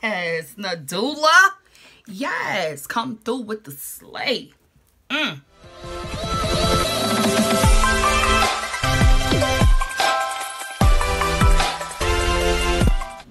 Yes, Nadula. Yes, come through with the slay.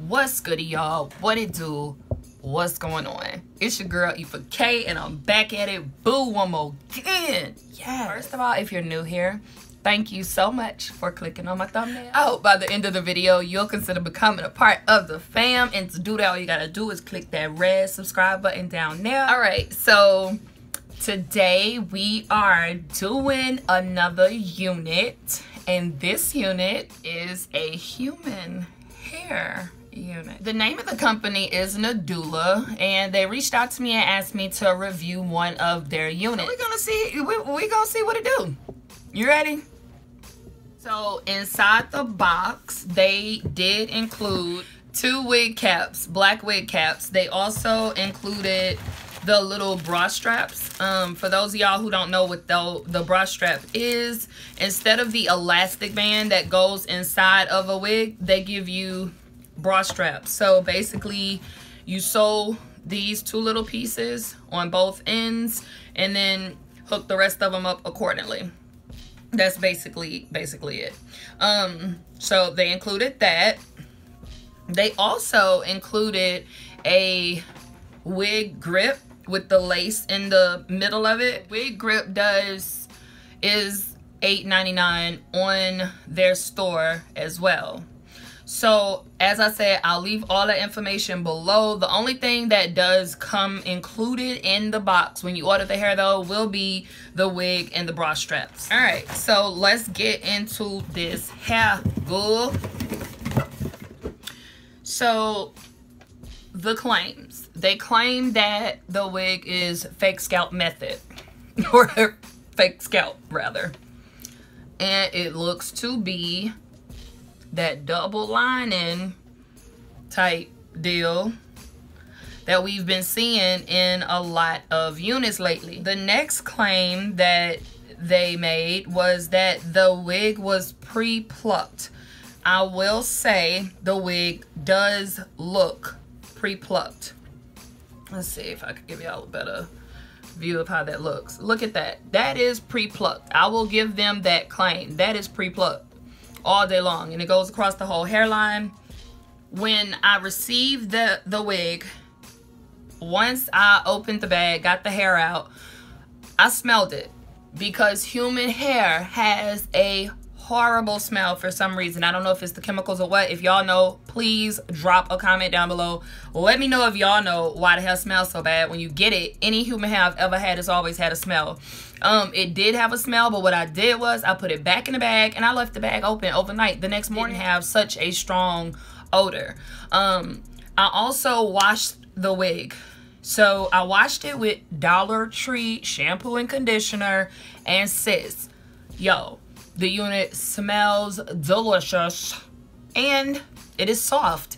What's goody, y'all? What it do? What's going on? It's your girl Eva K, and I'm back at it, boo, one more again. Yeah. First of all, if you're new here, thank you so much for clicking on my thumbnail. I hope by the end of the video, you'll consider becoming a part of the fam. And to do that, all you gotta do is click that red subscribe button down there. All right, so today we are doing another unit. And this unit is a human hair unit. The name of the company is Nadula, and they reached out to me and asked me to review one of their units. So we're gonna see what it do. You ready? So inside the box, they did include 2 wig caps, black wig caps. They also included the little bra straps. For those of y'all who don't know what the bra strap is, instead of the elastic band that goes inside of a wig, they give you bra straps. So basically, you sew these 2 little pieces on both ends and then hook the rest of them up accordingly. That's basically it. So they included that. They also included a wig grip with the lace in the middle of it. Wig grip is $8.99 on their store as well. So as I said, I'll leave all the information below. The only thing that does come included in the box when you order the hair though will be the wig and the bra straps. All right, so let's get into this hair, girl. So the claims. They claim that the wig is fake scalp method, or fake scalp rather. And it looks to be that double lining type deal that we've been seeing in a lot of units lately. The next claim that they made was that the wig was pre-plucked. I will say the wig does look pre-plucked. Let's see if I can give y'all a better view of how that looks. Look at that. That is pre-plucked. I will give them that claim. That is pre-plucked all day long, and it goes across the whole hairline. When I received the wig, once I opened the bag, got the hair out, I smelled it, because human hair has a horrible smell for some reason. I don't know if it's the chemicals or what. If y'all know, please drop a comment down below. Let me know if y'all know why the hair smells so bad when you get it. Any human hair I've ever had has always had a smell. It did have a smell, but what I did was I put it back in the bag and I left the bag open overnight. The next morning have such a strong odor. I also washed the wig. So I washed it with Dollar Tree shampoo and conditioner, and sis, yo, the unit smells delicious and it is soft.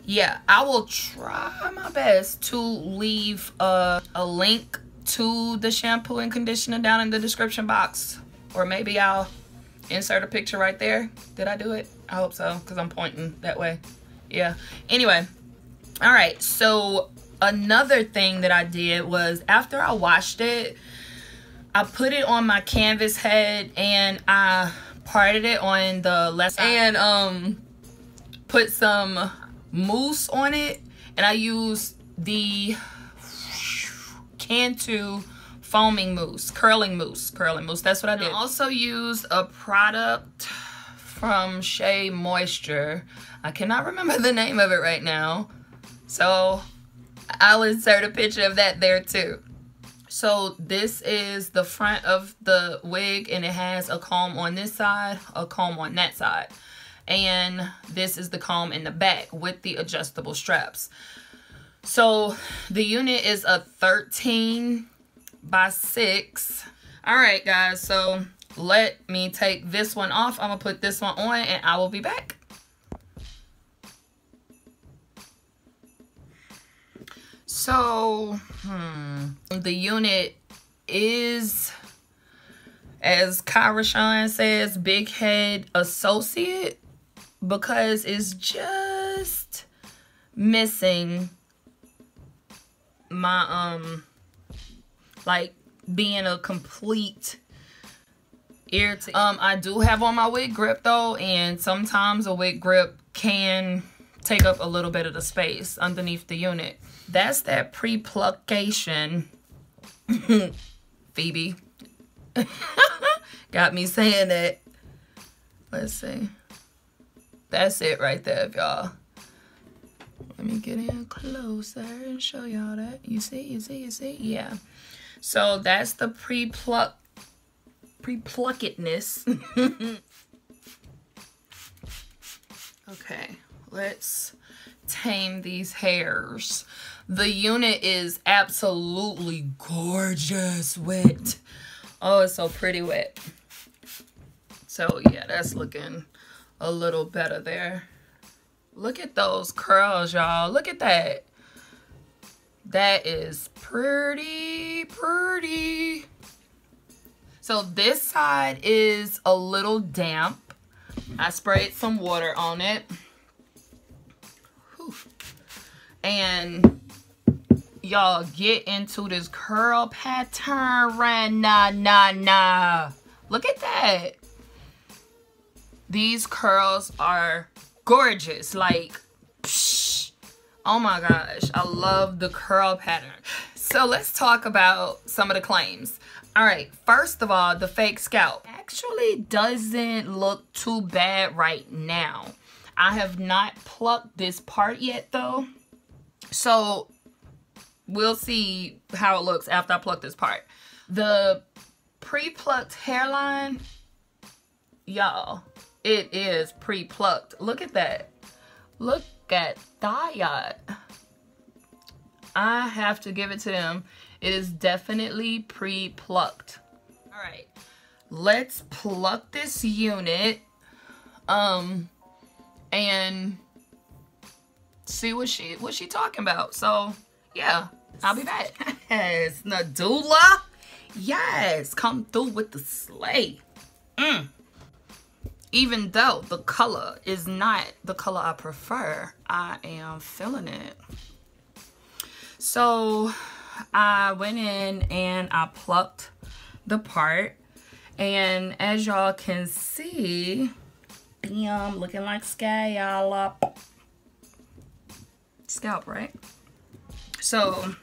Yeah, I will try my best to leave a link to the shampoo and conditioner down in the description box, or maybe I'll insert a picture right there. Did I do it? I hope so, because I'm pointing that way. Yeah, anyway. All right, so another thing that I did was, after I washed it, I put it on my canvas head and I parted it on the left side and put some mousse on it, and I used the Cantu foaming mousse, curling mousse, that's what I did. I also used a product from Shea Moisture. I cannot remember the name of it right now, so I'll insert a picture of that there too. So this is the front of the wig, and it has a comb on this side, a comb on that side. And this is the comb in the back with the adjustable straps. So the unit is a 13x6. All right, guys, so let me take this one off. I'm gonna put this one on and I will be back. So, the unit is, as Kyra Sean says, big head associate, because it's just missing my like being a complete irritate. I do have on my wig grip though, and sometimes a wig grip can take up a little bit of the space underneath the unit. That's that pre-pluckation. Phoebe got me saying that. Let's see. That's it right there, y'all. Let me get in closer and show y'all that. You see, you see, you see? Yeah. So that's the pre-pluckedness. Okay, let's tame these hairs. The unit is absolutely gorgeous wet. Oh, it's so pretty wet. So yeah, that's looking a little better there. Look at those curls, y'all. Look at that. That is pretty, pretty. So this side is a little damp. I sprayed some water on it. Whew. And y'all get into this curl pattern. Nah. Look at that. These curls are gorgeous. Like, psh, oh my gosh. I love the curl pattern. So let's talk about some of the claims. All right, first of all, the fake scalp actually doesn't look too bad right now. I have not plucked this part yet though. So we'll see how it looks after I pluck this part. The pre-plucked hairline, y'all, it is pre-plucked. Look at that. Look at that. I have to give it to them. It is definitely pre-plucked. All right, let's pluck this unit and see what she talking about. So yeah, I'll be back. Yes, Nadula. Yes, come through with the slay. Even though the color is not the color I prefer, I am feeling it. So I went in and I plucked the part, and as y'all can see, bam, looking like scalp, right? So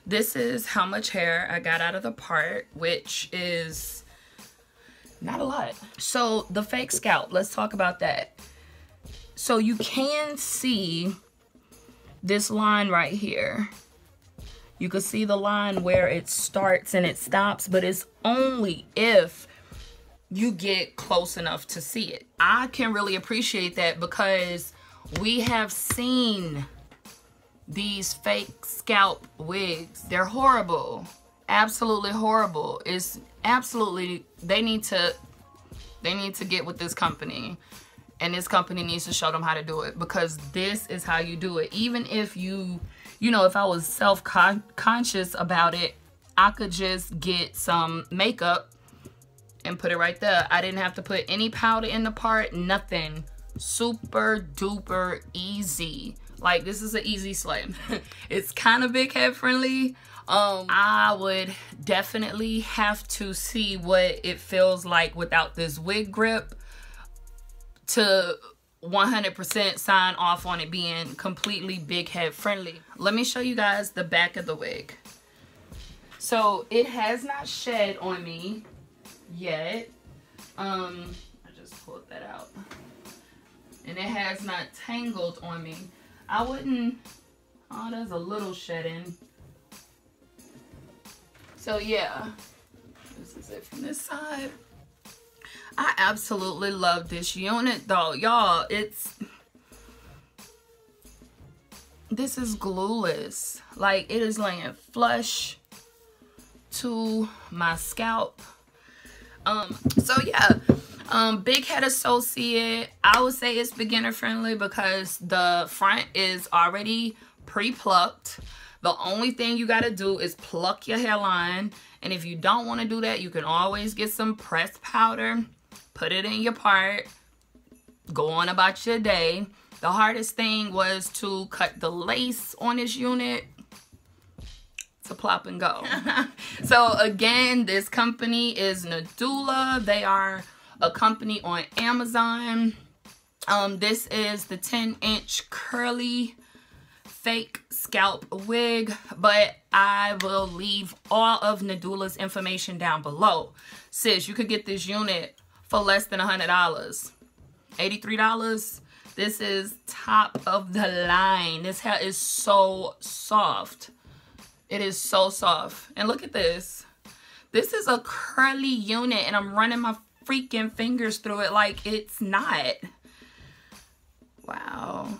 this is how much hair I got out of the part, which is not a lot. So the fake scalp, let's talk about that. So you can see this line right here. You can see the line where it starts and it stops, but it's only if you get close enough to see it. I can really appreciate that because we have seen these fake scalp wigs. They're horrible. Absolutely horrible. It's absolutely, they need to get with this company, and this company needs to show them how to do it, because this is how you do it. Even if you know, if I was self-conscious about it, I could just get some makeup and put it right there. I didn't have to put any powder in the part, nothing. Super duper easy. Like, this is an easy slay. It's kind of big head friendly. I would definitely have to see what it feels like without this wig grip to 100% sign off on it being completely big head friendly. Let me show you guys the back of the wig. So it has not shed on me yet. I just pulled that out. And it has not tangled on me. I wouldn't, oh, there's a little shedding. So yeah, this is it from this side. I absolutely love this unit though, y'all. This is glueless. Like, it is laying flush to my scalp. So yeah, big head associate, I would say it's beginner friendly because the front is already pre-plucked. The only thing you gotta do is pluck your hairline, and if you don't want to do that, you can always get some pressed powder, put it in your part, go on about your day. The hardest thing was to cut the lace on this unit. It's a plop and go. So again, this company is Nadula. They are a company on Amazon. This is the 10-inch curly fake scalp wig, but I will leave all of Nadula's information down below. Sis, you could get this unit for less than $100. $83. This is top of the line. This hair is so soft. It is so soft. And look at this. This is a curly unit and I'm running my freaking fingers through it like it's not. Wow.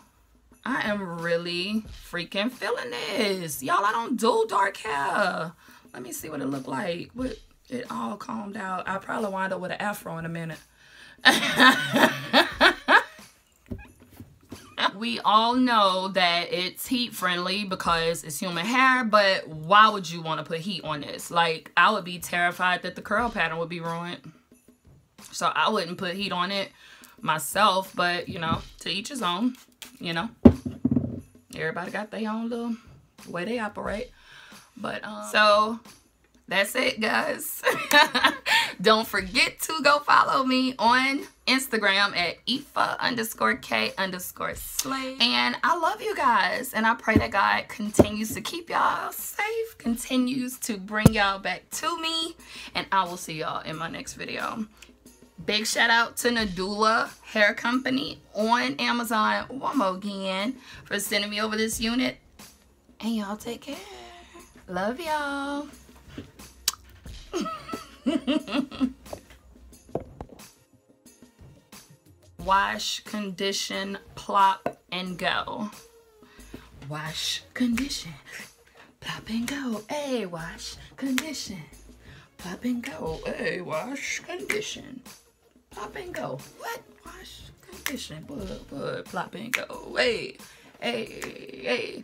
I am really freaking feeling this. Y'all, I don't do dark hair. Let me see what it looked like. With it all combed out. I'll probably wind up with an afro in a minute. We all know that it's heat friendly because it's human hair, but why would you want to put heat on this? Like, I would be terrified that the curl pattern would be ruined. So I wouldn't put heat on it myself, but you know, to each his own, you know. Everybody got their own little way they operate. But so that's it, guys. Don't forget to go follow me on Instagram at Ifa_K_slay. And I love you guys. And I pray that God continues to keep y'all safe, continues to bring y'all back to me. And I will see y'all in my next video. Big shout out to Nadula Hair Company on Amazon one more again for sending me over this unit. And y'all take care. Love y'all. Wash, condition, plop, and go. Wash, condition, plop, and go. Hey, wash, condition, plop, and go. Hey, wash, condition, plop, and go. What? Wash, condition, plop, and go. Hey, hey, hey.